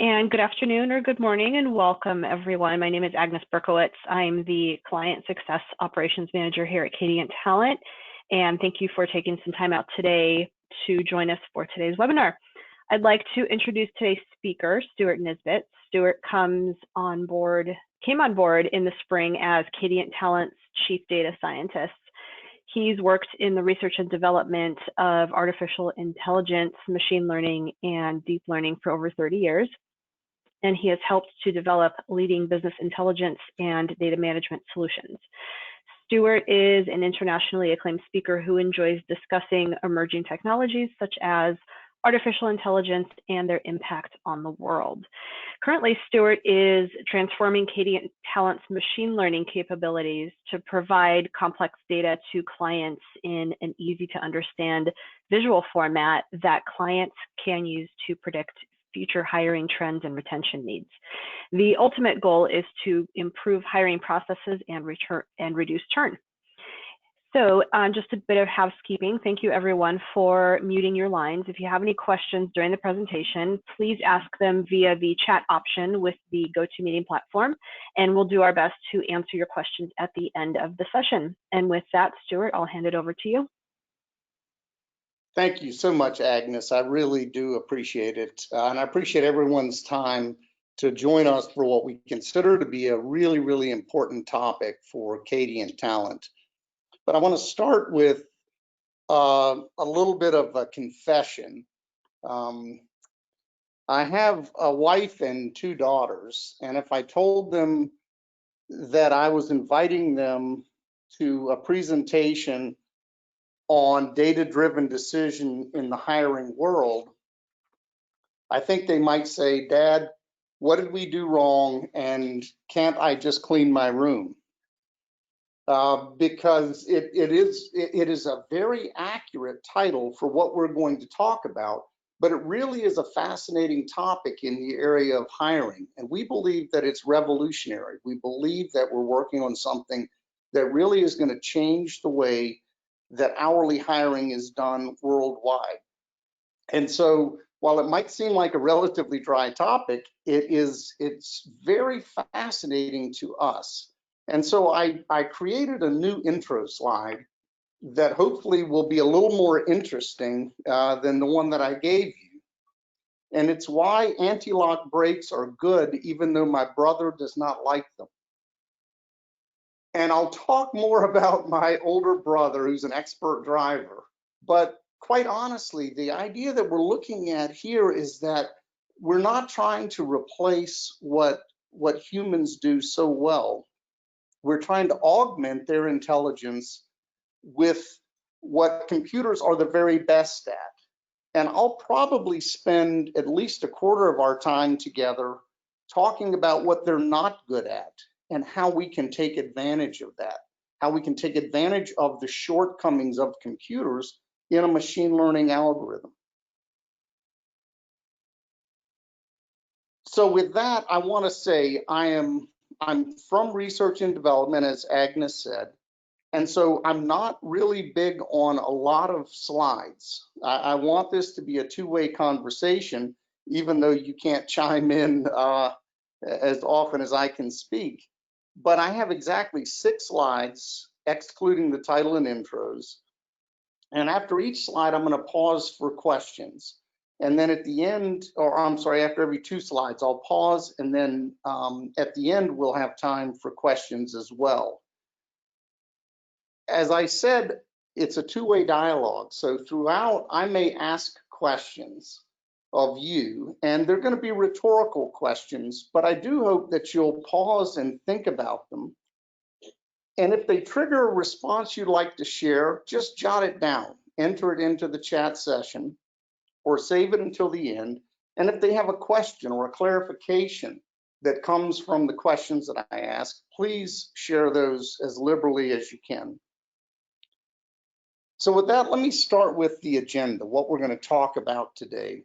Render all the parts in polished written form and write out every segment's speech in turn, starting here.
And good afternoon or good morning and welcome everyone. My name is Agnes Berkowitz. I'm the Client Success Operations Manager here at Cadient Talent. And thank you for taking some time out today to join us for today's webinar. I'd like to introduce today's speaker, Stuart Nisbet. Stuart came on board in the spring as Cadient Talent's Chief Data Scientist. He's worked in the research and development of artificial intelligence, machine learning, and deep learning for over 30 years. And he has helped to develop leading business intelligence and data management solutions. Stuart is an internationally acclaimed speaker who enjoys discussing emerging technologies such as artificial intelligence and their impact on the world. Currently, Stuart is transforming Cadient Talent's machine learning capabilities to provide complex data to clients in an easy to understand visual format that clients can use to predict future hiring trends and retention needs. The ultimate goal is to improve hiring processes and reduce churn. So just a bit of housekeeping. Thank you everyone for muting your lines. If you have any questions during the presentation, please ask them via the chat option with the GoToMeeting platform, and we'll do our best to answer your questions at the end of the session. And with that, Stuart, I'll hand it over to you. Thank you so much, Agnes. I really do appreciate it. And I appreciate everyone's time to join us for what we consider to be a really, really important topic for Cadient Talent. But I want to start with a little bit of a confession. I have a wife and two daughters, and if I told them that I was inviting them to a presentation on data-driven decision in the hiring world, I think they might say, "Dad, what did we do wrong, and can't I just clean my room?" Because it is a very accurate title for what we're going to talk about, but it really is a fascinating topic in the area of hiring. And we believe that it's revolutionary. We believe that we're working on something that really is going to change the way that hourly hiring is done worldwide. And so while it might seem like a relatively dry topic, it's very fascinating to us. And so I created a new intro slide that hopefully will be a little more interesting than the one that I gave you. And it's why anti-lock brakes are good, even though my brother does not like them. And I'll talk more about my older brother, who's an expert driver. But quite honestly, the idea that we're looking at here is that we're not trying to replace what humans do so well. We're trying to augment their intelligence with what computers are the very best at. And I'll probably spend at least a quarter of our time together talking about what they're not good at and how we can take advantage of that, how we can take advantage of the shortcomings of computers in a machine learning algorithm. So with that, I want to say I'm from research and development, as Agnes said, and so I'm not really big on a lot of slides. I want this to be a two-way conversation, even though you can't chime in as often as I can speak. But I have exactly 6 slides, excluding the title and intros. And after each slide, I'm going to pause for questions. And then at the end, or I'm sorry, after every 2 slides, I'll pause. And then at the end, we'll have time for questions as well. As I said, it's a two-way dialogue. So throughout, I may ask questions of you, and they're going to be rhetorical questions, but I do hope that you'll pause and think about them. And if they trigger a response you'd like to share, just jot it down, enter it into the chat session, or save it until the end. And if they have a question or a clarification that comes from the questions that I ask, please share those as liberally as you can. So with that, let me start with the agenda, what we're going to talk about today.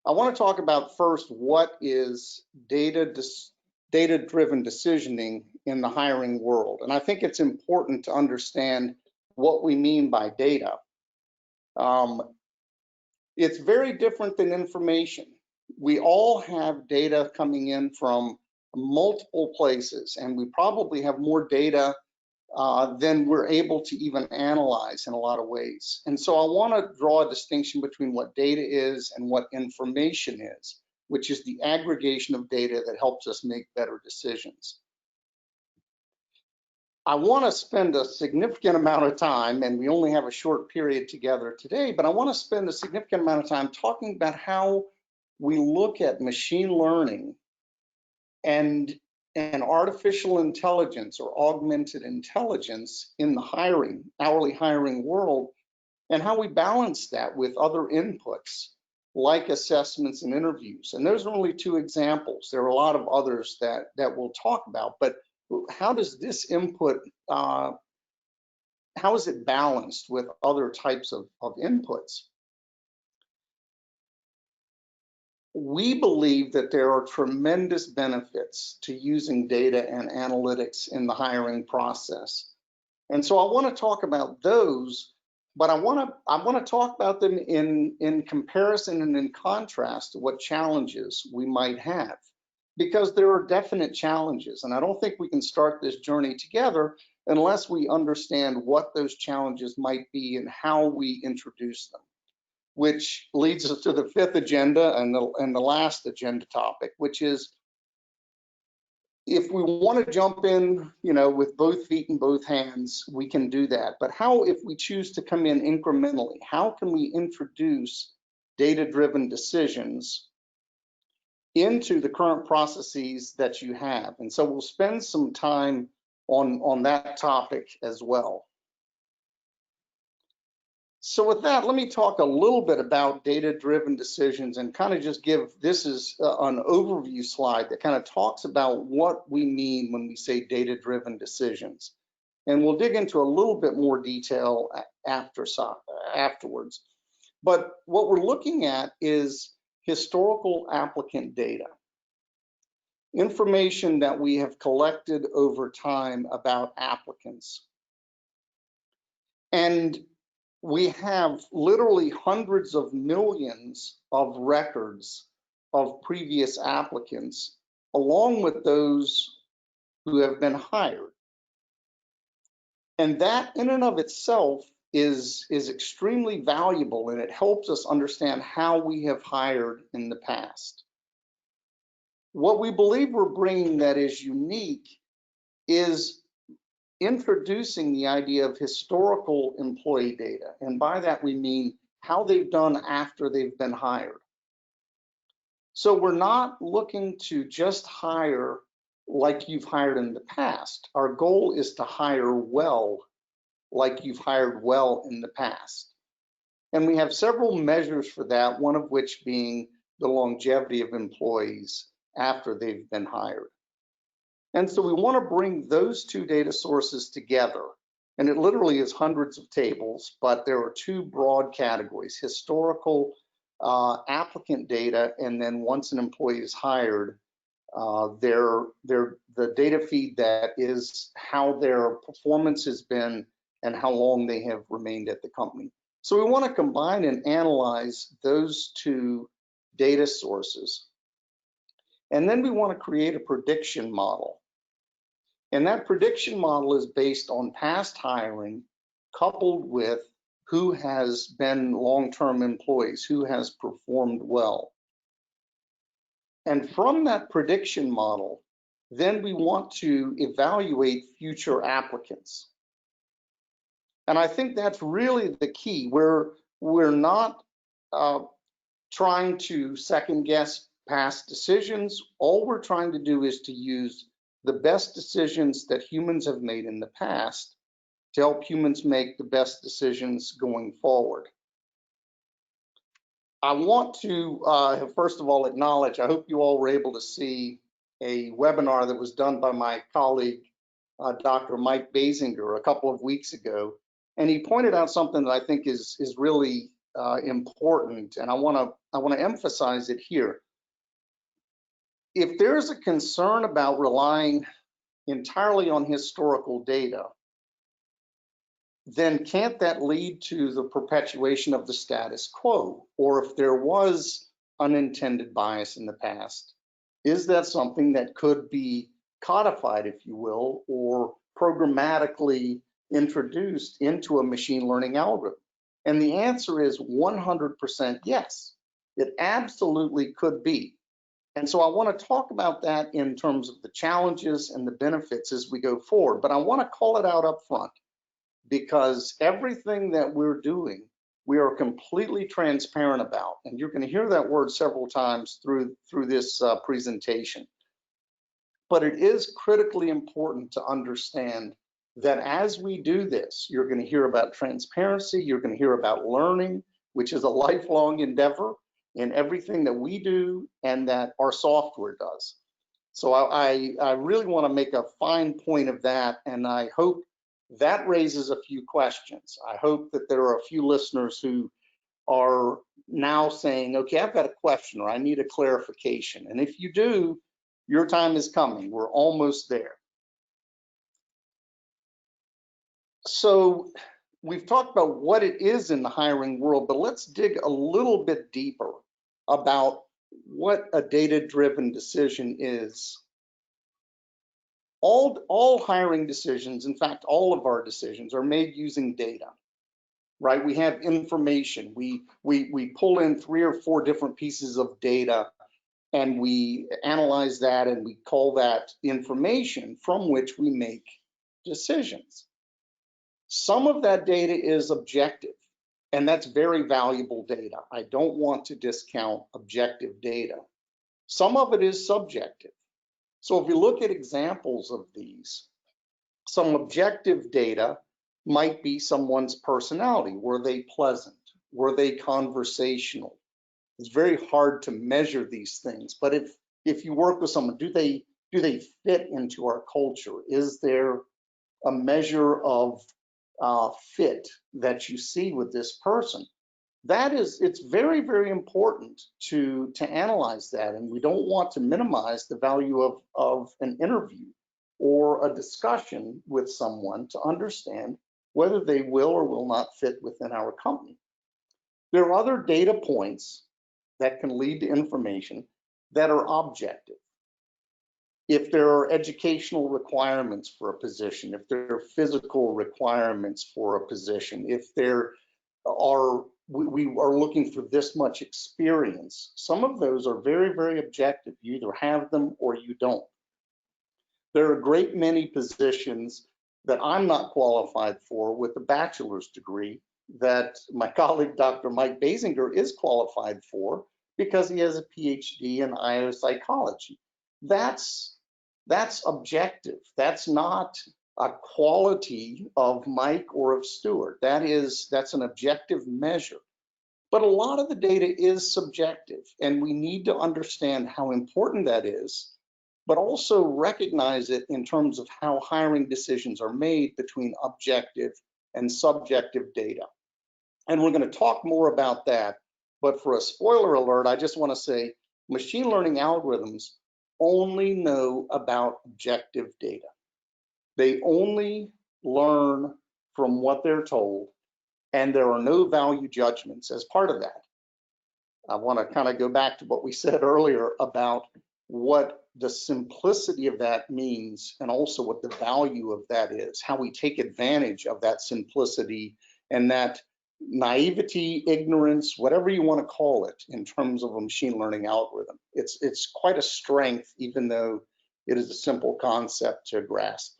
I want to talk about first what is data-driven decisioning in the hiring world. And I think it's important to understand what we mean by data. It's very different than information. We all have data coming in from multiple places, and we probably have more data than we're able to even analyze in a lot of ways. And so I want to draw a distinction between what data is and what information is, which is the aggregation of data that helps us make better decisions. I want to spend a significant amount of time, and we only have a short period together today, but I want to spend a significant amount of time talking about how we look at machine learning and artificial intelligence or augmented intelligence in the hourly hiring world, and how we balance that with other inputs like assessments and interviews. And those are only two examples. There are a lot of others that we'll talk about, but how does this input, how is it balanced with other types of inputs? We believe that there are tremendous benefits to using data and analytics in the hiring process. And so I want to talk about those, but I want to talk about them in comparison and in contrast to what challenges we might have, because there are definite challenges, and I don't think we can start this journey together unless we understand what those challenges might be and how we introduce them. Which leads us to the fifth agenda and the last agenda topic, which is, if we want to jump in, with both feet and both hands, we can do that. But how, if we choose to come in incrementally, how can we introduce data-driven decisions into the current processes that you have? And so we'll spend some time on that topic as well. So with that, let me talk a little bit about data-driven decisions and kind of just give, this is an overview slide that kind of talks about what we mean when we say data-driven decisions. And we'll dig into a little bit more detail afterwards. But what we're looking at is historical applicant data, information that we have collected over time about applicants. And we have literally hundreds of millions of records of previous applicants, along with those who have been hired. And that in and of itself is extremely valuable, and it helps us understand how we have hired in the past. What we believe we're bringing that is unique is introducing the idea of historical employee data. And by that, we mean how they've done after they've been hired. So we're not looking to just hire like you've hired in the past. Our goal is to hire well, like you've hired well in the past. And we have several measures for that, one of which being the longevity of employees after they've been hired. And so we want to bring those two data sources together. And it literally is hundreds of tables, but there are two broad categories: historical applicant data, and then once an employee is hired, the data feed that is how their performance has been and how long they have remained at the company. So we want to combine and analyze those two data sources. And then we want to create a prediction model. And that prediction model is based on past hiring coupled with who has been long-term employees, who has performed well. And from that prediction model, then we want to evaluate future applicants. And I think that's really the key. We're not trying to second guess past decisions. All we're trying to do is to use the best decisions that humans have made in the past to help humans make the best decisions going forward. I want to first of all acknowledge, I hope you all were able to see a webinar that was done by my colleague, Dr. Mike Basinger, a couple of weeks ago. And he pointed out something that I think is really important, and I want to emphasize it here. If there's a concern about relying entirely on historical data, then can't that lead to the perpetuation of the status quo? Or if there was unintended bias in the past? Is that something that could be codified, if you will, or programmatically introduced into a machine learning algorithm? And the answer is 100% yes. It absolutely could be. And so I want to talk about that in terms of the challenges and the benefits as we go forward. But I want to call it out up front, because everything that we're doing, we are completely transparent about. And you're going to hear that word several times through this presentation. But it is critically important to understand that as we do this, you're going to hear about transparency, you're going to hear about learning, which is a lifelong endeavor in everything that we do and that our software does. So I really want to make a fine point of that, and I hope that raises a few questions. I hope that there are a few listeners who are now saying, okay, I've got a question or I need a clarification. And if you do, your time is coming. We're almost there. So we've talked about what it is in the hiring world, but let's dig a little bit deeper about what a data-driven decision is. All hiring decisions, in fact, all of our decisions are made using data, right? We have information. We pull in 3 or 4 different pieces of data, and we analyze that, and we call that information from which we make decisions. Some of that data is objective, and that's very valuable data. I don't want to discount objective data. Some of it is subjective. So if you look at examples of these, some objective data might be someone's personality. Were they pleasant? Were they conversational? It's very hard to measure these things, but if you work with someone, do they fit into our culture? Is there a measure of fit that you see with this person? It's very, very important to analyze that, and we don't want to minimize the value of an interview or a discussion with someone to understand whether they will or will not fit within our company. There are other data points that can lead to information that are objective. If there are educational requirements for a position, if there are physical requirements for a position, if there are we are looking for this much experience, some of those are very, very objective. You either have them or you don't. There are a great many positions that I'm not qualified for with a bachelor's degree that my colleague, Dr. Mike Basinger, is qualified for because he has a PhD in IO psychology. That's objective. That's not a quality of Mike or of Stuart. That's an objective measure. But a lot of the data is subjective, and we need to understand how important that is, but also recognize it in terms of how hiring decisions are made between objective and subjective data. And we're going to talk more about that, but for a spoiler alert, I just want to say machine learning algorithms only know about objective data. They only learn from what they're told, and there are no value judgments as part of that. I want to kind of go back to what we said earlier about what the simplicity of that means and also what the value of that is, how we take advantage of that simplicity and that naivety, ignorance, whatever you want to call it in terms of a machine learning algorithm. It's quite a strength, even though it is a simple concept to grasp.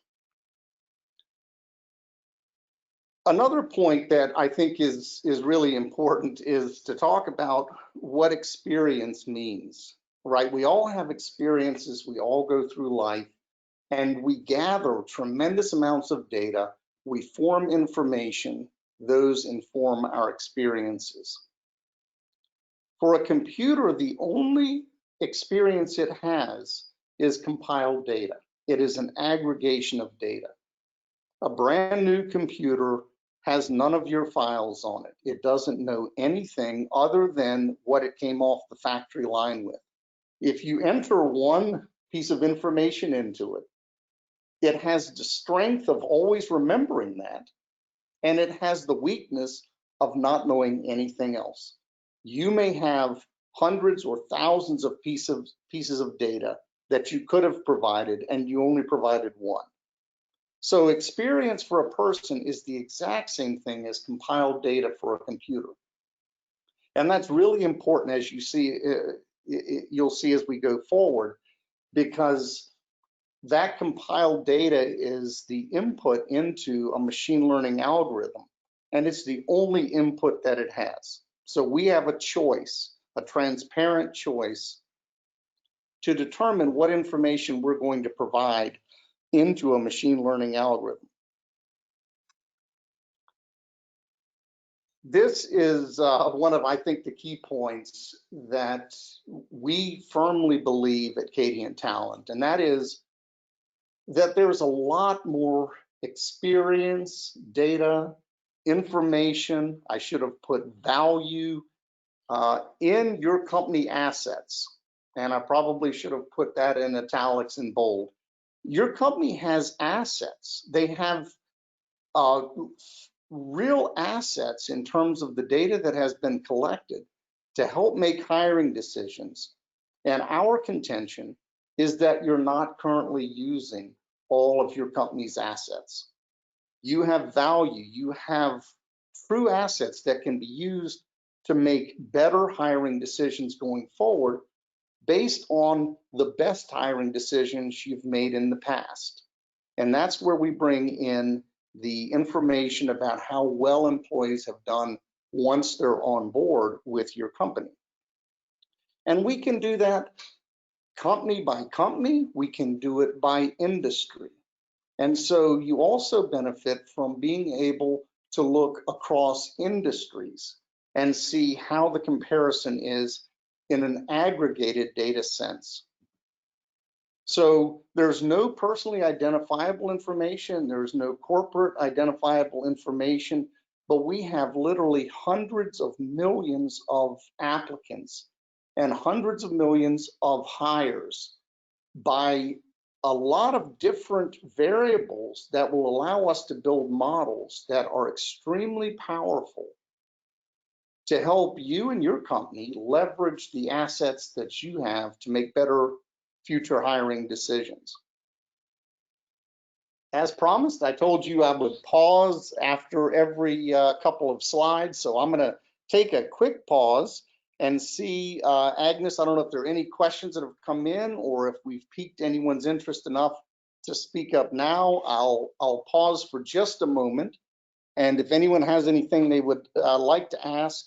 Another point that I think is really important is to talk about what experience means, right? We all have experiences, we all go through life, and we gather tremendous amounts of data, we form information, those inform our experiences. For a computer, the only experience it has is compiled data. It is an aggregation of data. A brand new computer has none of your files on it. It doesn't know anything other than what it came off the factory line with. If you enter one piece of information into it, it has the strength of always remembering that, and it has the weakness of not knowing anything else. You may have hundreds or thousands of pieces of data that you could have provided, and you only provided one. So experience for a person is the exact same thing as compiled data for a computer. And that's really important, as you see, you'll see as we go forward, because that compiled data is the input into a machine learning algorithm, and it's the only input that it has. So we have a choice, a transparent choice, to determine what information we're going to provide into a machine learning algorithm. This is one of, I think, the key points that we firmly believe at Cadient Talent, and that is that there's a lot more experience, data, information, I should have put value, in your company assets. And I probably should have put that in italics and bold. Your company has assets. They have real assets in terms of the data that has been collected to help make hiring decisions. And our contention is that you're not currently using all of your company's assets. You have value, you have true assets that can be used to make better hiring decisions going forward based on the best hiring decisions you've made in the past. And that's where we bring in the information about how well employees have done once they're on board with your company. And we can do that company by company, we can do it by industry. And so you also benefit from being able to look across industries and see how the comparison is in an aggregated data sense. So there's no personally identifiable information, there's no corporate identifiable information, but we have literally hundreds of millions of applicants and hundreds of millions of hires by a lot of different variables that will allow us to build models that are extremely powerful to help you and your company leverage the assets that you have to make better future hiring decisions. As promised, I told you I would pause after every couple of slides, so I'm going to take a quick pause and see, Agnes, I don't know if there are any questions that have come in or if we've piqued anyone's interest enough to speak up now. I'll pause for just a moment, and if anyone has anything they would like to ask,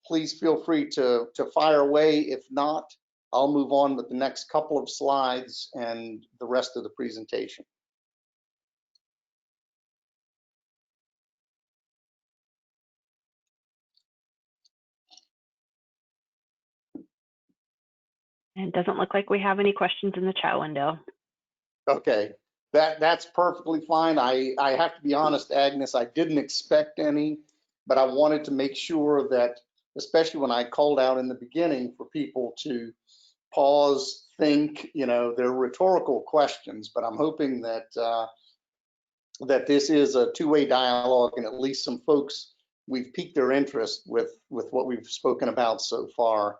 please feel free to fire away. If not, I'll move on with the next couple of slides and the rest of the presentation. And it doesn't look like we have any questions in the chat window. Okay, that's perfectly fine. I have to be honest, Agnes, I didn't expect any, but I wanted to make sure that, especially when I called out in the beginning for people to pause, think, you know, they're rhetorical questions, but I'm hoping that that this is a two-way dialogue, and at least some folks, we've piqued their interest with what we've spoken about so far.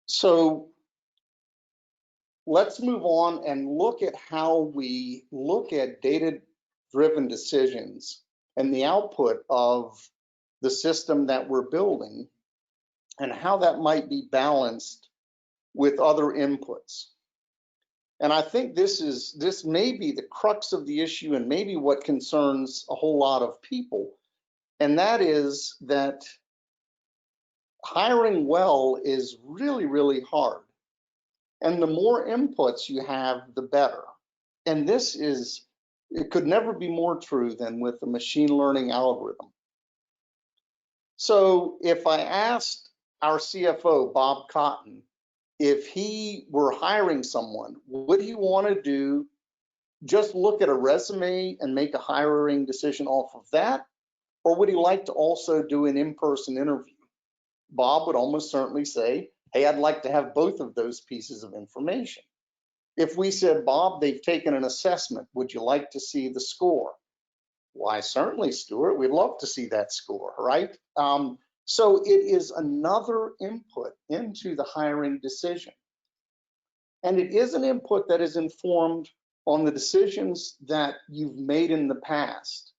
So let's move on and look at how we look at data-driven decisions and the output of the system that we're building and how that might be balanced with other inputs. And I think this may be the crux of the issue and maybe what concerns a whole lot of people. And that is that hiring well is really, really hard. And the more inputs you have, the better. And it could never be more true than with the machine learning algorithm. So if I asked our CFO, Bob Cotton, if he were hiring someone, would he want to do just look at a resume and make a hiring decision off of that? Or would he like to also do an in-person interview? Bob would almost certainly say, hey, I'd like to have both of those pieces of information. If we said, Bob, they've taken an assessment, would you like to see the score? Why, certainly, Stuart, we'd love to see that score, right? So it is another input into the hiring decision. And it is an input that is informed on the decisions that you've made in the past.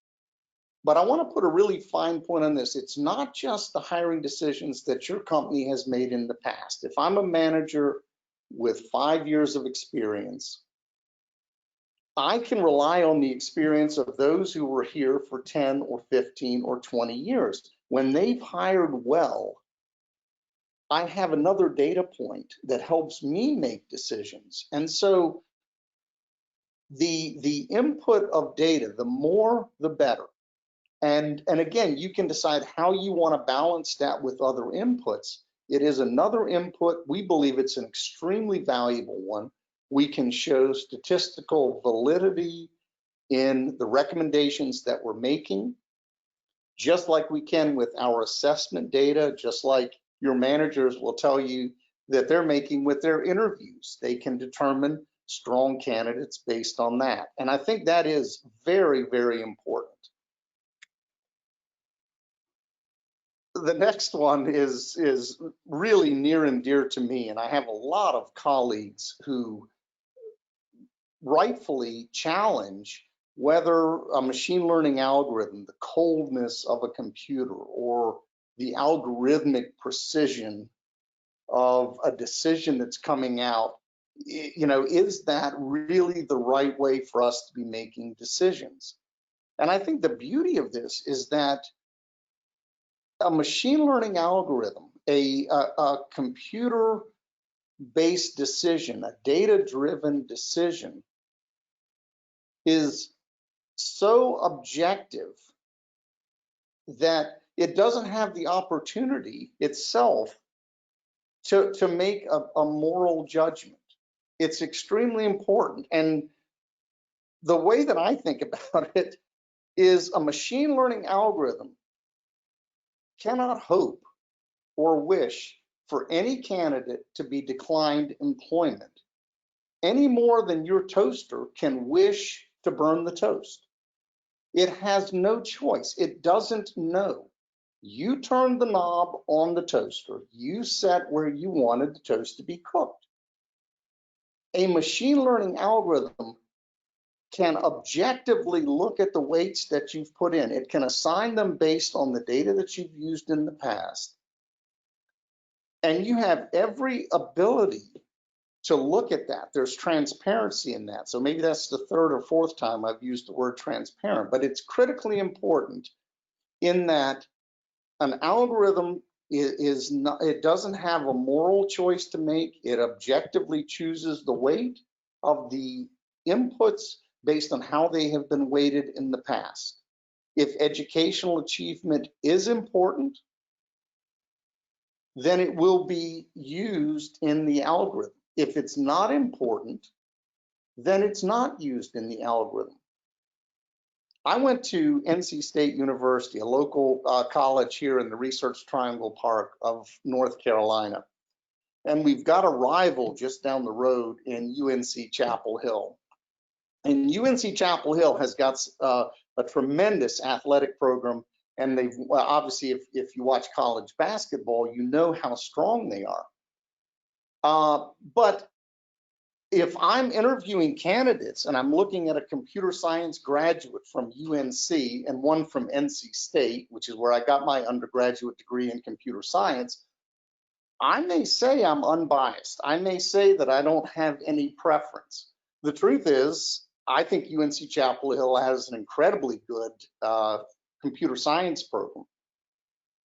But I want to put a really fine point on this. It's not just the hiring decisions that your company has made in the past. If I'm a manager with 5 years of experience, I can rely on the experience of those who were here for 10 or 15 or 20 years. When they've hired well, I have another data point that helps me make decisions. And so the input of data, the more, the better. And again, you can decide how you want to balance that with other inputs. It is another input. We believe it's an extremely valuable one. We can show statistical validity in the recommendations that we're making, just like we can with our assessment data, just like your managers will tell you that they're making with their interviews. They can determine strong candidates based on that. And I think that is very, very important. The next one is really near and dear to me, and I have a lot of colleagues who rightfully challenge whether a machine learning algorithm, the coldness of a computer, or the algorithmic precision of a decision that's coming out, is that really the right way for us to be making decisions? And I think the beauty of this is that a machine learning algorithm, a computer-based decision, a data-driven decision, is so objective that it doesn't have the opportunity itself to make a moral judgment. It's extremely important. And the way that I think about it is a machine learning algorithm cannot hope or wish for any candidate to be declined employment any more than your toaster can wish to burn the toast. It has no choice. It doesn't know. You turned the knob on the toaster. You set where you wanted the toast to be cooked. A machine learning algorithm can objectively look at the weights that you've put in. It can assign them based on the data that you've used in the past. And you have every ability to look at that. There's transparency in that. So maybe that's the third or fourth time I've used the word transparent, but it's critically important in that an algorithm is not, it doesn't have a moral choice to make. It objectively chooses the weight of the inputs based on how they have been weighted in the past. If educational achievement is important, then it will be used in the algorithm. If it's not important, then it's not used in the algorithm. I went to NC State University, a local college here in the Research Triangle Park of North Carolina. And we've got a rival just down the road in UNC Chapel Hill. And UNC Chapel Hill has got a tremendous athletic program. And they've, well, obviously, if you watch college basketball, you know how strong they are. But if I'm interviewing candidates and I'm looking at a computer science graduate from UNC and one from NC State, which is where I got my undergraduate degree in computer science, I may say I'm unbiased. I may say that I don't have any preference. The truth is, I think UNC Chapel Hill has an incredibly good computer science program.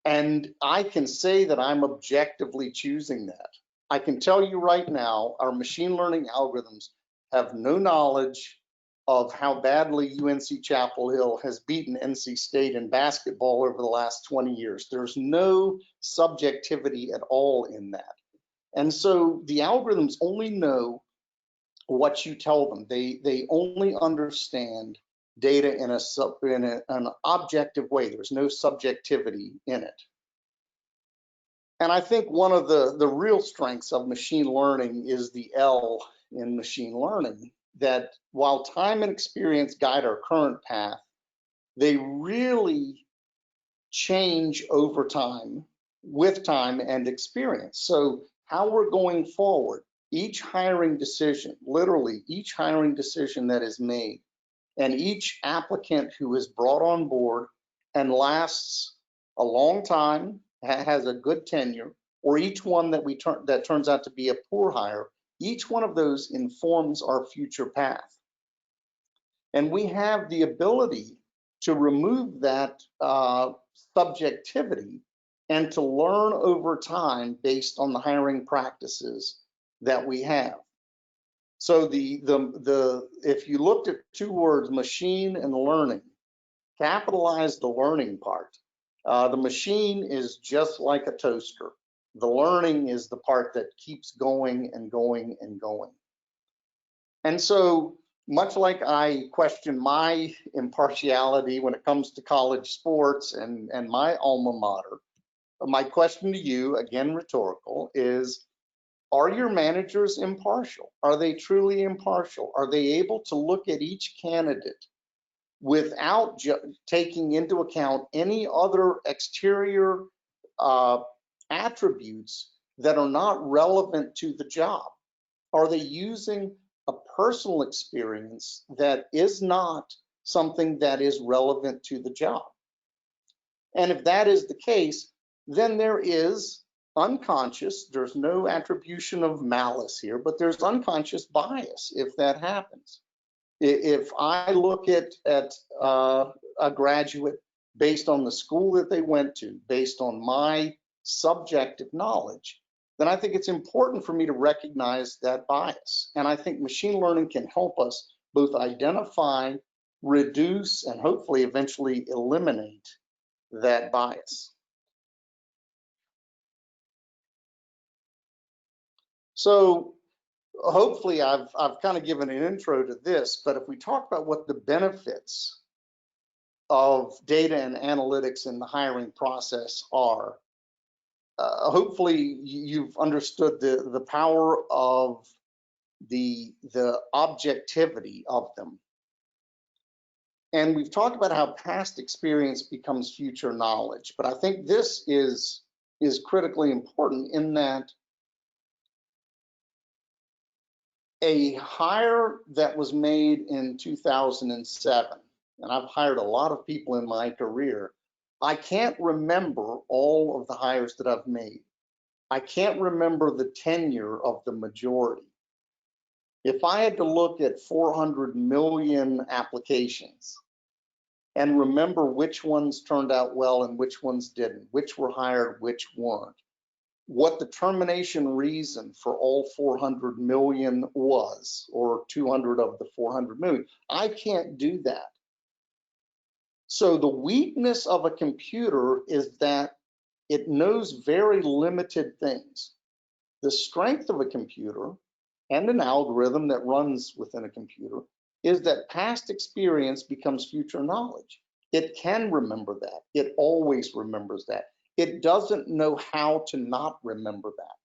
And I can say that I'm objectively choosing that. I can tell you right now, our machine learning algorithms have no knowledge of how badly UNC Chapel Hill has beaten NC State in basketball over the last 20 years. There's no subjectivity at all in that. And so the algorithms only know what you tell them. They only understand data in an objective way. There's no subjectivity in it. And I think one of the real strengths of machine learning is the L in machine learning, that while time and experience guide our current path, they really change over time with time and experience. So how we're going forward, each hiring decision, literally each hiring decision that is made, and each applicant who is brought on board and lasts a long time, has a good tenure, or each one that turns out to be a poor hire, each one of those informs our future path. And we have the ability to remove that subjectivity and to learn over time based on the hiring practices that we have. So if you looked at two words, machine and learning, capitalize the learning part. The machine is just like a toaster. The learning is the part that keeps going and going and going. And so much like I question my impartiality when it comes to college sports and my alma mater, my question to you, again rhetorical, is, are your managers impartial? Are they truly impartial? Are they able to look at each candidate without taking into account any other exterior attributes that are not relevant to the job? Are they using a personal experience that is not something that is relevant to the job? And if that is the case, then there is unconscious, there's no attribution of malice here, but there's unconscious bias if that happens. If I look at a graduate based on the school that they went to, based on my subjective knowledge, then I think it's important for me to recognize that bias. And I think machine learning can help us both identify, reduce, and hopefully eventually eliminate that bias. So hopefully I've kind of given an intro to this, but if we talk about what the benefits of data and analytics in the hiring process are, hopefully you've understood the power of the objectivity of them. And we've talked about how past experience becomes future knowledge, but I think this is critically important in that a hire that was made in 2007, and I've hired a lot of people in my career, I can't remember all of the hires that I've made. I can't remember the tenure of the majority. If I had to look at 400 million applications and remember which ones turned out well and which ones didn't, which were hired, which weren't, what the termination reason for all 400 million was, or 200 of the 400 million, I can't do that. So the weakness of a computer is that it knows very limited things. The strength of a computer and an algorithm that runs within a computer is that past experience becomes future knowledge. It can remember that. It always remembers that. It doesn't know how to not remember that.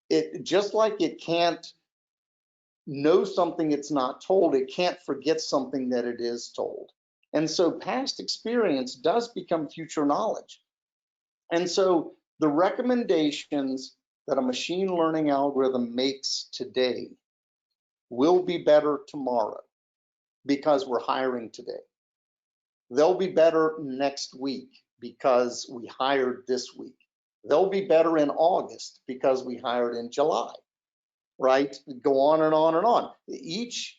It just like it can't know something it's not told, it can't forget something that it is told. And so past experience does become future knowledge. And so the recommendations that a machine learning algorithm makes today will be better tomorrow because we're hiring today. They'll be better next week because we hired this week. They'll be better in August because we hired in July, right? Go on and on and on. Each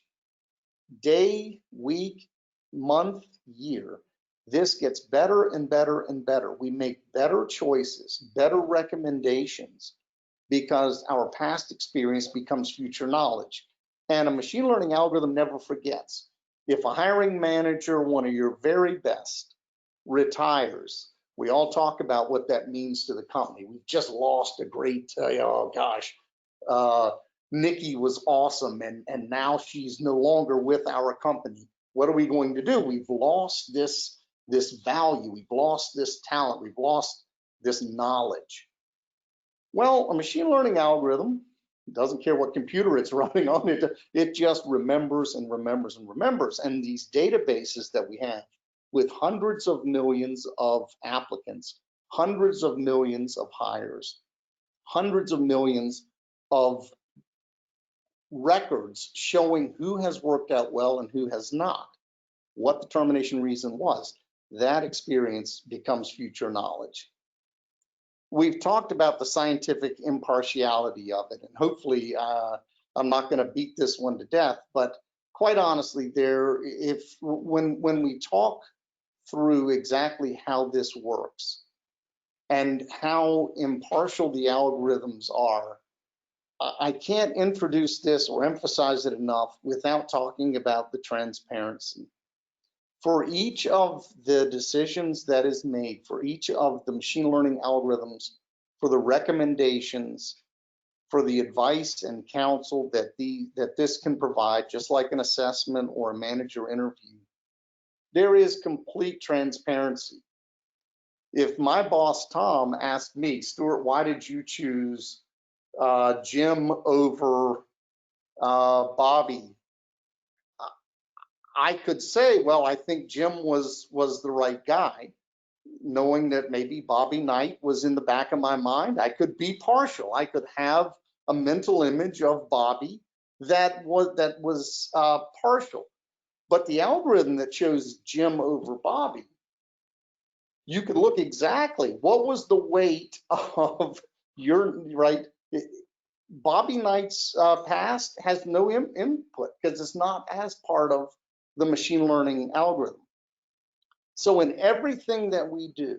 day, week, month, year, this gets better and better and better. We make better choices, better recommendations because our past experience becomes future knowledge. And a machine learning algorithm never forgets. If a hiring manager, one of your very best, retires, we all talk about what that means to the company. We've just lost a great, Nikki was awesome, and now she's no longer with our company. What are we going to do? We've lost this value, we've lost this talent, we've lost this knowledge. Well, a machine learning algorithm doesn't care what computer it's running on, it just remembers and remembers and remembers. And these databases that we have with hundreds of millions of applicants, hundreds of millions of hires, hundreds of millions of records showing who has worked out well and who has not, what the termination reason was. That experience becomes future knowledge. We've talked about the scientific impartiality of it, and hopefully I'm not going to beat this one to death, but quite honestly, when we talk through exactly how this works and how impartial the algorithms are, I can't introduce this or emphasize it enough without talking about the transparency. For each of the decisions that is made, for each of the machine learning algorithms, for the recommendations, for the advice and counsel that this can provide, just like an assessment or a manager interview, there is complete transparency. If my boss, Tom, asked me, Stuart, why did you choose Jim over Bobby? I could say, well, I think Jim was the right guy, knowing that maybe Bobby Knight was in the back of my mind. I could be partial. I could have a mental image of Bobby that was partial. But the algorithm that chose Jim over Bobby, you could look exactly what was the weight of your right. Bobby Knight's past has no input because it's not as part of the machine learning algorithm. So in everything that we do,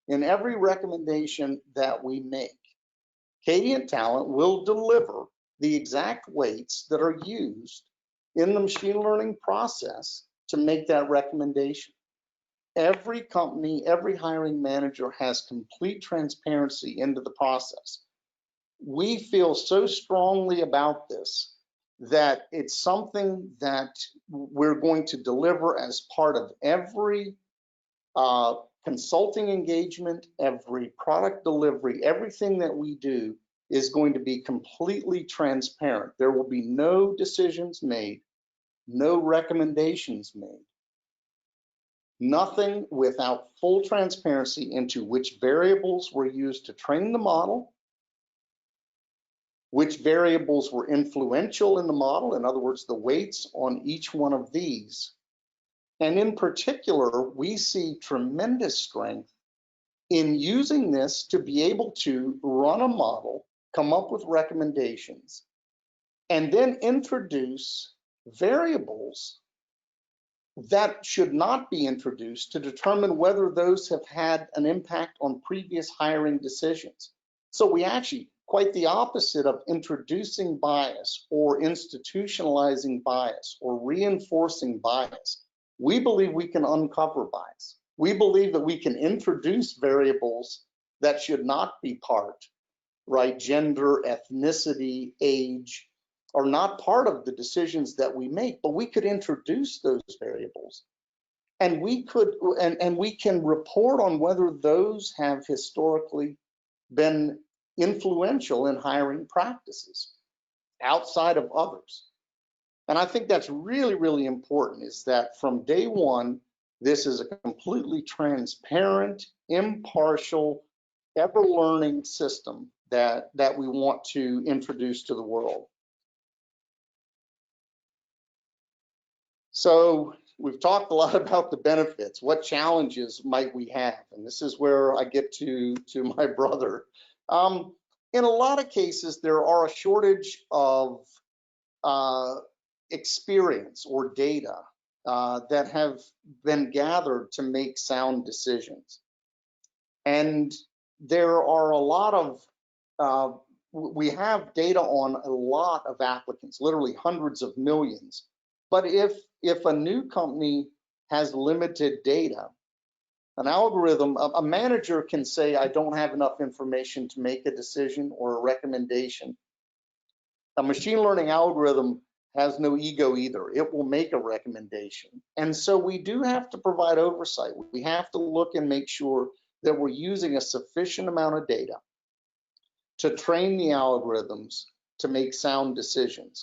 in every recommendation that we make, Cadient Talent will deliver the exact weights that are used in the machine learning process to make that recommendation. Every company, every hiring manager has complete transparency into the process. We feel so strongly about this that it's something that we're going to deliver as part of every consulting engagement, every product delivery, everything that we do is going to be completely transparent. There will be no decisions made, no recommendations made, nothing without full transparency into which variables were used to train the model, which variables were influential in the model, in other words, the weights on each one of these. And in particular, we see tremendous strength in using this to be able to run a model, come up with recommendations, and then introduce variables that should not be introduced to determine whether those have had an impact on previous hiring decisions. So we actually, quite the opposite of introducing bias or institutionalizing bias or reinforcing bias, we believe we can uncover bias. We believe that we can introduce variables that should not be part, right? Gender, ethnicity, age are not part of the decisions that we make, but we could introduce those variables. And we can report on whether those have historically been influential in hiring practices outside of others. And I think that's really, really important, is that from day one, this is a completely transparent, impartial, ever-learning system that we want to introduce to the world. So we've talked a lot about the benefits. What challenges might we have? And this is where I get to my brother. In a lot of cases, there are a shortage of experience or data that have been gathered to make sound decisions. And there are a lot of, we have data on a lot of applicants, literally hundreds of millions. But if a new company has limited data, an algorithm, a manager can say, I don't have enough information to make a decision or a recommendation. A machine learning algorithm has no ego either. It will make a recommendation. And so we do have to provide oversight. We have to look and make sure that we're using a sufficient amount of data to train the algorithms to make sound decisions.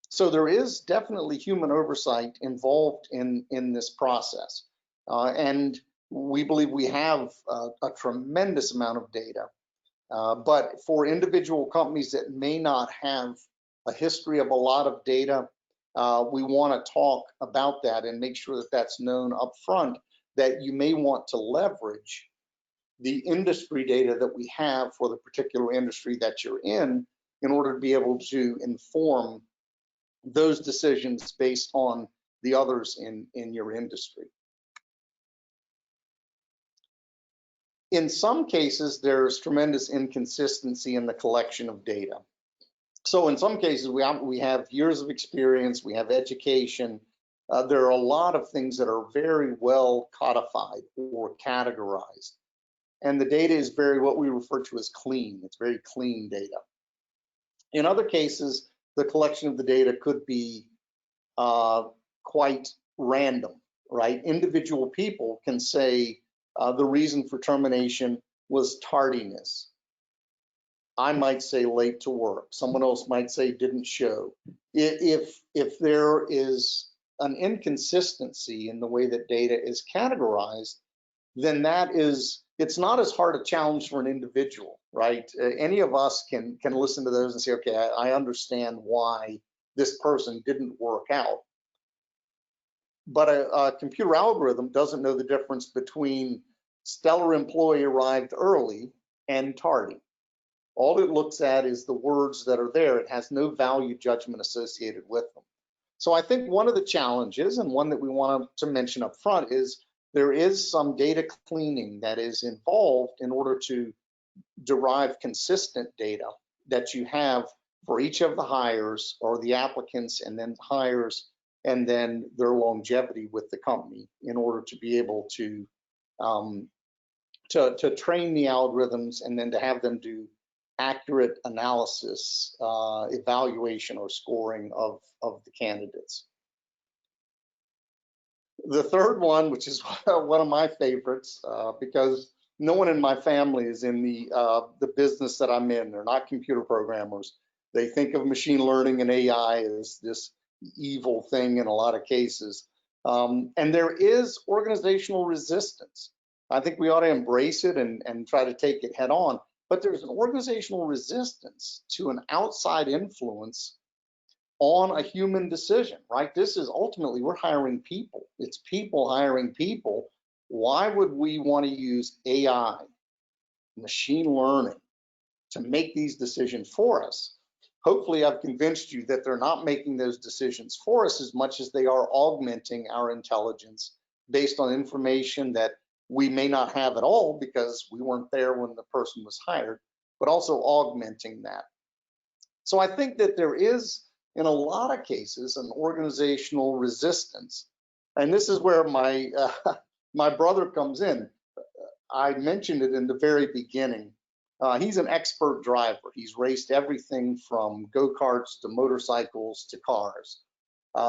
So there is definitely human oversight involved in this process. And we believe we have a tremendous amount of data. But for individual companies that may not have a history of a lot of data, we want to talk about that and make sure that that's known up front, that you may want to leverage the industry data that we have for the particular industry that you're in order to be able to inform those decisions based on the others in your industry. In some cases, there's tremendous inconsistency in the collection of data. So in some cases, we have years of experience, we have education. There are a lot of things that are very well codified or categorized. And the data is very, what we refer to as clean. It's very clean data. In other cases, the collection of the data could be quite random, right? Individual people can say the reason for termination was tardiness. I might say late to work. Someone else might say didn't show. If there is an inconsistency in the way that data is categorized, then it's not as hard a challenge for an individual, right? Any of us can listen to those and say, okay, I understand why this person didn't work out. But a computer algorithm doesn't know the difference between stellar employee arrived early and tardy. All it looks at is the words that are there. It has no value judgment associated with them. So I think one of the challenges, and one that we want to mention up front, is there is some data cleaning that is involved in order to derive consistent data that you have for each of the hires or the applicants, and then hires, and then their longevity with the company, in order to be able to train the algorithms and then to have them do accurate analysis, evaluation, or scoring of the candidates. The third one, which is one of my favorites, because no one in my family is in the business that I'm in. They're not computer programmers. They think of machine learning and AI as this evil thing in a lot of cases. And there is organizational resistance. I think we ought to embrace it and try to take it head on. But there's an organizational resistance to an outside influence on a human decision, right? This is ultimately, we're hiring people. It's people hiring people. Why would we want to use AI, machine learning, to make these decisions for us? Hopefully, I've convinced you that they're not making those decisions for us as much as they are augmenting our intelligence based on information that we may not have at all because we weren't there when the person was hired, but also augmenting that. So I think that there is, in a lot of cases, an organizational resistance. And this is where my brother comes in. I mentioned it in the very beginning. He's an expert driver. He's raced everything from go-karts to motorcycles to cars.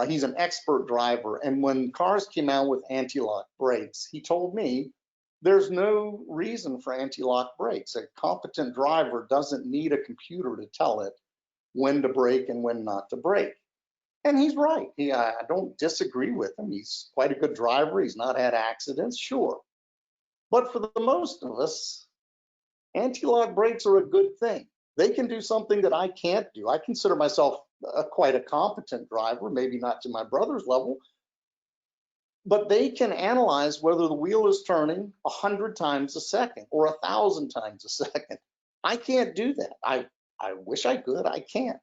He's an expert driver. And when cars came out with anti-lock brakes, he told me there's no reason for anti-lock brakes. A competent driver doesn't need a computer to tell it when to brake and when not to brake. And he's right. I don't disagree with him. He's quite a good driver. He's not had accidents, sure. But for the most of us, anti-lock brakes are a good thing. They can do something that I can't do. I consider myself quite a competent driver, maybe not to my brother's level, but they can analyze whether the wheel is turning 100 times a second or 1,000 times a second. I can't do that. I wish I could. I can't.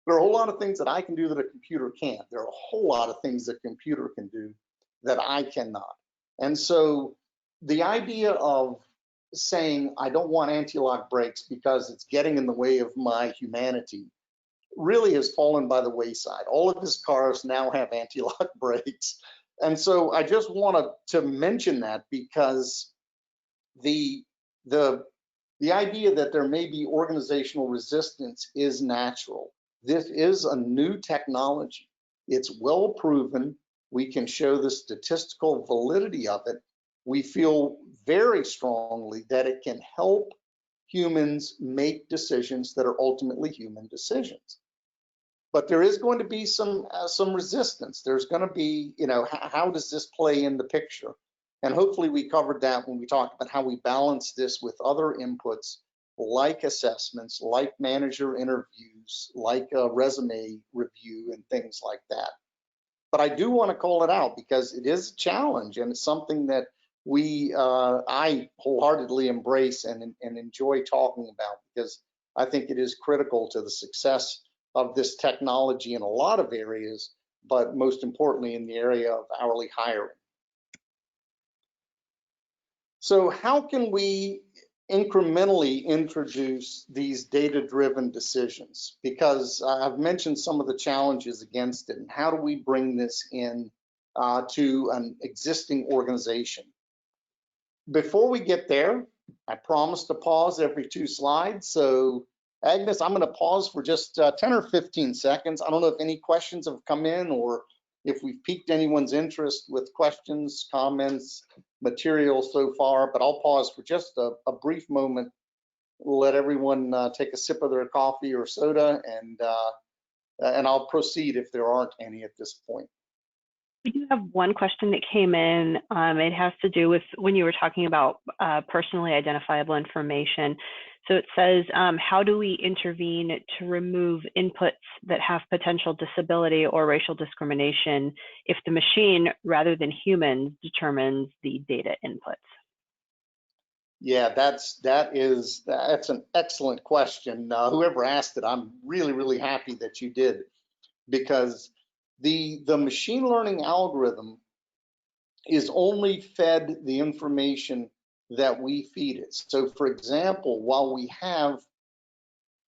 There are a whole lot of things that I can do that a computer can't. There are a whole lot of things that a computer can do that I cannot. And so the idea of saying I don't want anti-lock brakes because it's getting in the way of my humanity really has fallen by the wayside. All of his cars now have anti-lock brakes. And so I just wanted to mention that because the idea that there may be organizational resistance is natural. This is a new technology. It's well proven. We can show the statistical validity of it. We feel very strongly that it can help humans make decisions that are ultimately human decisions. But there is going to be some resistance. There's going to be, how does this play in the picture? And hopefully we covered that when we talked about how we balance this with other inputs like assessments, like manager interviews, like a resume review and things like that. But I do want to call it out because it is a challenge, and it's something that I wholeheartedly embrace and enjoy talking about, because I think it is critical to the success of this technology in a lot of areas, but most importantly in the area of hourly hiring. So how can we incrementally introduce these data-driven decisions? Because I've mentioned some of the challenges against it, and how do we bring this in to an existing organization? Before we get there, I promise to pause every 2 slides. So Agnes, I'm going to pause for just 10 or 15 seconds. I don't know if any questions have come in or if we've piqued anyone's interest with questions, comments, material so far, but I'll pause for just a brief moment, let everyone take a sip of their coffee or soda, and I'll proceed if there aren't any at this point. We do have one question that came in. It has to do with when you were talking about personally identifiable information. So it says, how do we intervene to remove inputs that have potential disability or racial discrimination if the machine, rather than humans, determines the data inputs? Yeah, that's an excellent question. Whoever asked it, I'm really happy that you did, because the machine learning algorithm is only fed the information that we feed it. So for example, while we have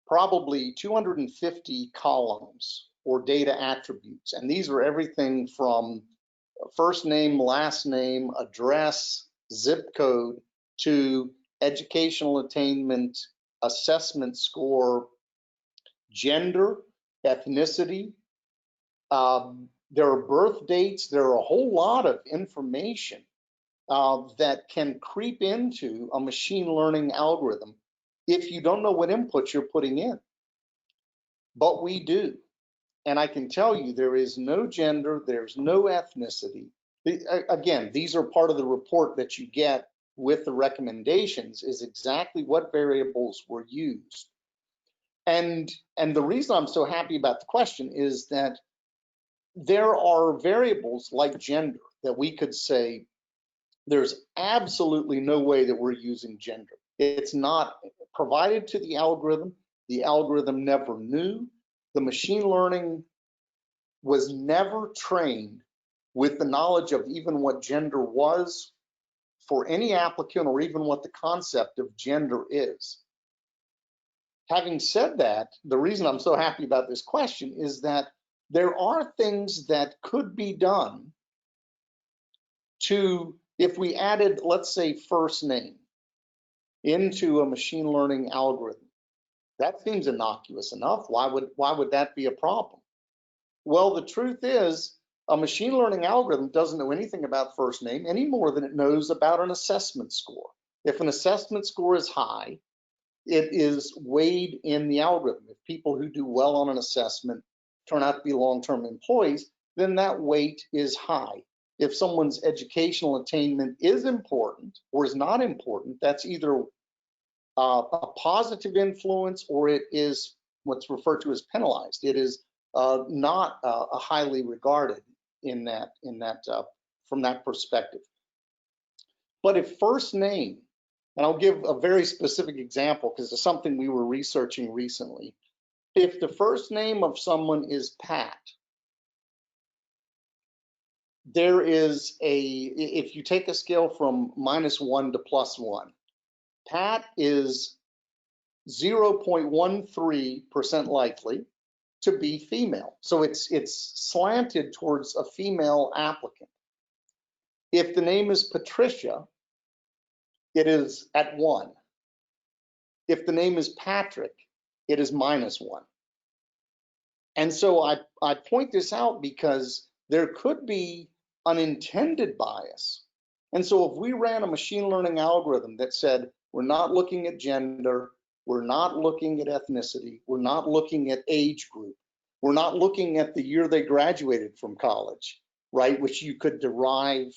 probably 250 columns or data attributes, and these are everything from first name, last name, address, zip code, to educational attainment, assessment score, gender, ethnicity. There are birth dates. There are a whole lot of information that can creep into a machine learning algorithm if you don't know what inputs you're putting in. But we do. And I can tell you there is no gender, there's no ethnicity. Again, these are part of the report that you get with the recommendations, is exactly what variables were used. And the reason I'm so happy about the question is that there are variables like gender that we could say there's absolutely no way that we're using gender. It's not provided to the algorithm. The algorithm never knew. The machine learning was never trained with the knowledge of even what gender was for any applicant, or even what the concept of gender is. Having said that, the reason I'm so happy about this question is that there are things that could be done to, if we added, let's say, first name into a machine learning algorithm. That seems innocuous enough. Why would that be a problem? Well, the truth is, a machine learning algorithm doesn't know anything about first name any more than it knows about an assessment score. If an assessment score is high, it is weighed in the algorithm. If people who do well on an assessment turn out to be long-term employees, then that weight is high. If someone's educational attainment is important or is not important, that's either a positive influence or it is what's referred to as penalized. It is not a highly regarded in that from that perspective. But if first name, and I'll give a very specific example because it's something we were researching recently. If the first name of someone is Pat, there is if you take a scale from -1 to +1, Pat is 0.13% likely to be female. So it's slanted towards a female applicant. If the name is Patricia, it is at 1. If the name is Patrick, it is -1. And so I point this out because there could be unintended bias. And so if we ran a machine learning algorithm that said, we're not looking at gender, we're not looking at ethnicity, we're not looking at age group, we're not looking at the year they graduated from college, right, which you could derive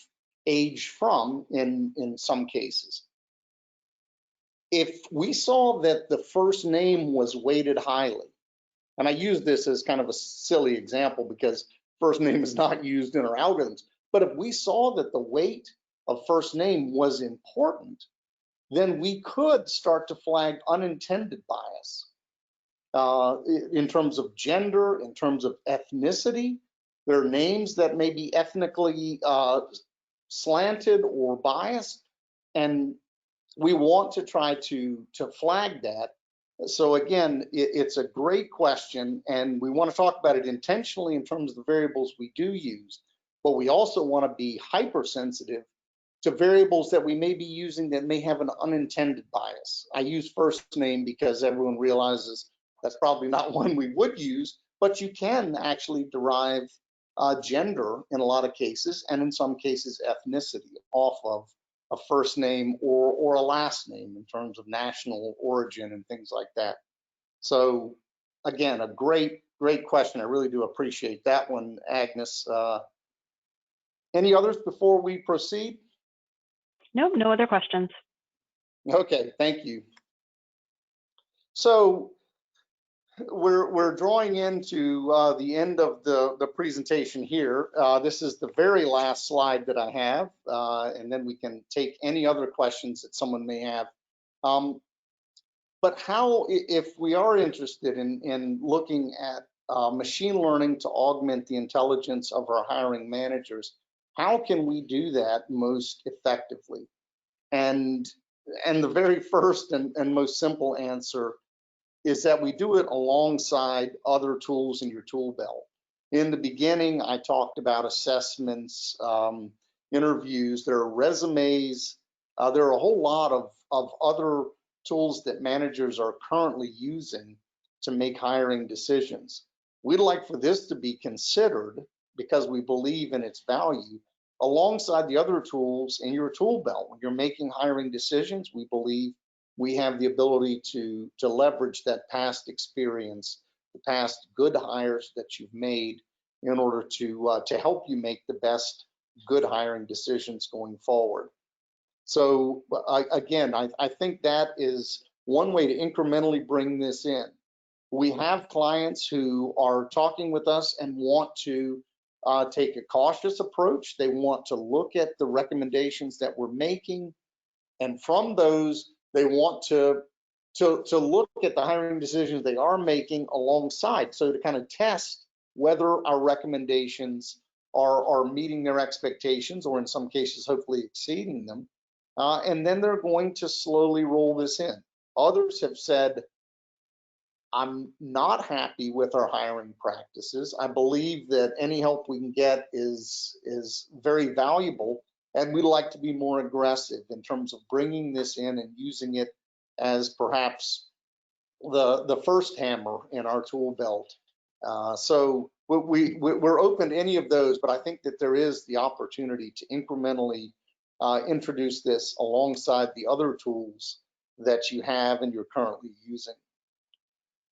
age from in some cases. If we saw that the first name was weighted highly, and I use this as kind of a silly example because first name is not used in our algorithms, but if we saw that the weight of first name was important, then we could start to flag unintended bias in terms of gender, in terms of ethnicity. There are names that may be ethnically slanted or biased, and we want to try to flag that. So again, it's a great question, and we want to talk about it intentionally in terms of the variables we do use, but we also want to be hypersensitive to variables that we may be using that may have an unintended bias. I use first name because everyone realizes that's probably not one we would use, but you can actually derive gender in a lot of cases, and in some cases ethnicity off of a first name or a last name in terms of national origin and things like that. So again, a great question. I really do appreciate that one, Agnes. Any others before we proceed? Nope, no other questions. Okay, thank you. So we're drawing into the end of the presentation here. This is the very last slide that I have, and then we can take any other questions that someone may have. But how, if we are interested in looking at machine learning to augment the intelligence of our hiring managers, how can we do that most effectively? And the very first and most simple answer is that we do it alongside other tools in your tool belt. In the beginning, I talked about assessments, interviews, there are resumes, there are a whole lot of other tools that managers are currently using to make hiring decisions. We'd like for this to be considered, because we believe in its value, alongside the other tools in your tool belt. When you're making hiring decisions, we believe we have the ability to leverage that past experience, the past good hires that you've made, in order to help you make the best good hiring decisions going forward. So again, I think that is one way to incrementally bring this in. We have clients who are talking with us and want to take a cautious approach. They want to look at the recommendations that we're making, and from those, they want to look at the hiring decisions they are making alongside, so to kind of test whether our recommendations are meeting their expectations, or in some cases, hopefully exceeding them. And then they're going to slowly roll this in. Others have said, I'm not happy with our hiring practices. I believe that any help we can get is very valuable, and we'd like to be more aggressive in terms of bringing this in and using it as perhaps the first hammer in our tool belt. So we're open to any of those, but I think that there is the opportunity to incrementally introduce this alongside the other tools that you have and you're currently using.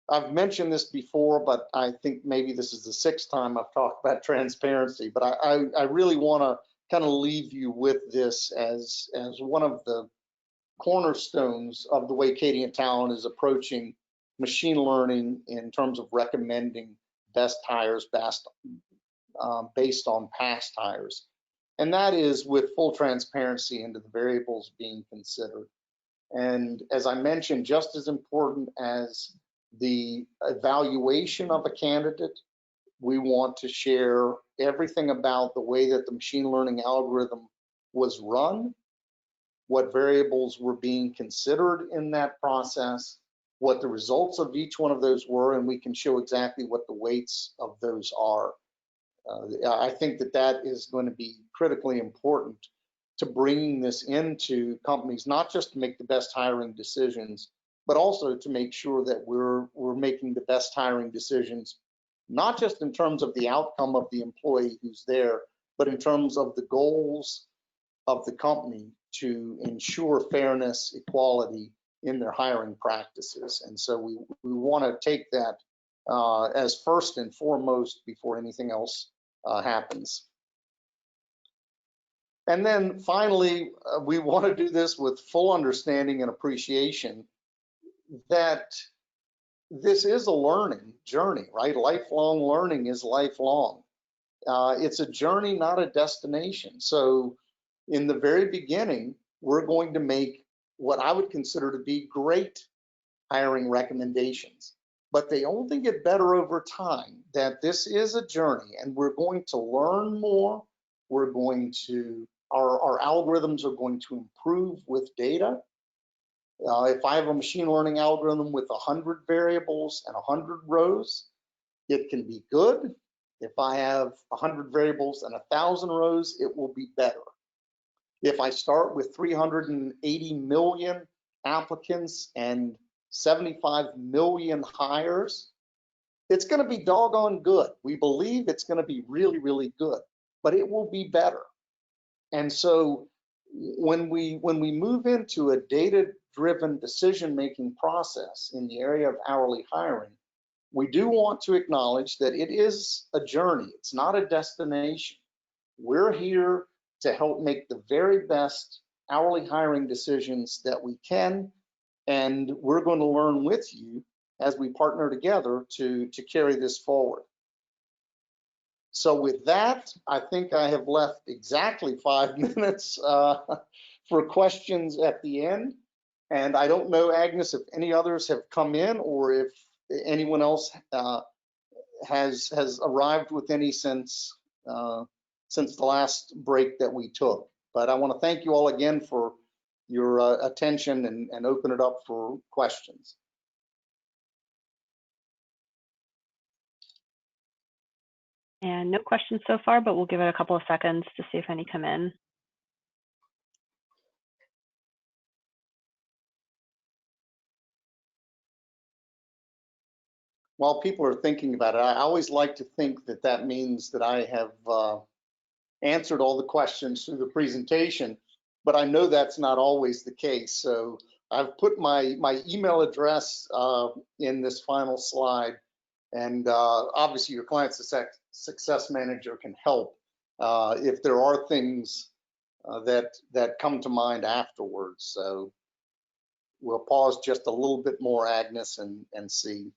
I've mentioned this before, but I think maybe this is the sixth time I've talked about transparency, but I really want to kind of leave you with this as one of the cornerstones of the way Cadient Talent is approaching machine learning in terms of recommending best hires based on past hires. And that is with full transparency into the variables being considered. And as I mentioned, just as important as the evaluation of a candidate, we want to share everything about the way that the machine learning algorithm was run, what variables were being considered in that process, what the results of each one of those were, and we can show exactly what the weights of those are. I think that is going to be critically important to bringing this into companies, not just to make the best hiring decisions, but also to make sure that we're making the best hiring decisions, not just in terms of the outcome of the employee who's there, but in terms of the goals of the company to ensure fairness, equality in their hiring practices. And so we want to take that as first and foremost before anything else happens. And then finally, we want to do this with full understanding and appreciation that this is a learning journey, right? Lifelong learning is lifelong. It's a journey, not a destination. So in the very beginning, we're going to make what I would consider to be great hiring recommendations, but they only get better over time. That this is a journey, and we're going to learn more. We're going to, our algorithms are going to improve with data. If I have a machine learning algorithm with 100 variables and 100 rows, it can be good. If I have 100 variables and 1,000 rows, it will be better. If I start with 380 million applicants and 75 million hires, it's going to be doggone good. We believe it's going to be really, really good, but it will be better. And so when we move into a data-driven decision-making process in the area of hourly hiring, we do want to acknowledge that it is a journey. It's not a destination. We're here to help make the very best hourly hiring decisions that we can, and we're going to learn with you as we partner together to carry this forward. So with that, I think I have left exactly 5 minutes for questions at the end. And I don't know, Agnes, if any others have come in or if anyone else has arrived with any since the last break that we took. But I want to thank you all again for your attention and open it up for questions. And no questions so far, but we'll give it a couple of seconds to see if any come in. While people are thinking about it, I always like to think that that means that I have answered all the questions through the presentation, but I know that's not always the case. So I've put my email address in this final slide, and obviously your client success manager can help if there are things that come to mind afterwards. So we'll pause just a little bit more, Agnes, and see.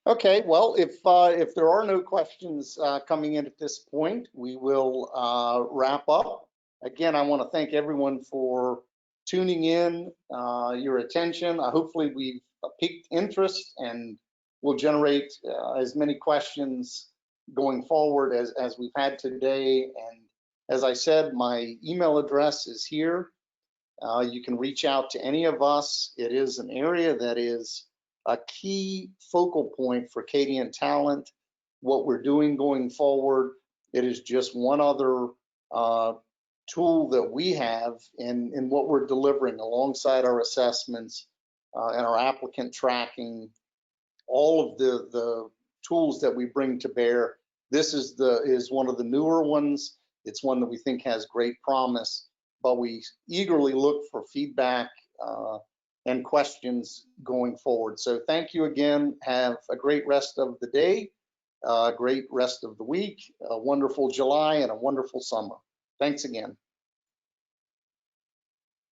Okay, well, if there are no questions coming in at this point, we will wrap up. Again, I want to thank everyone for tuning in, your attention. Hopefully we've piqued interest and will generate as many questions going forward as we've had today. And as I said, my email address is here. You can reach out to any of us. It is an area that is a key focal point for Cadient Talent. What we're doing going forward, it is just one other tool that we have in what we're delivering alongside our assessments and our applicant tracking, all of the tools that we bring to bear. This is one of the newer ones. It's one that we think has great promise, but we eagerly look for feedback and questions going forward. So thank you again. Have a great rest of the day, a great rest of the week, a wonderful July, and a wonderful summer. Thanks again.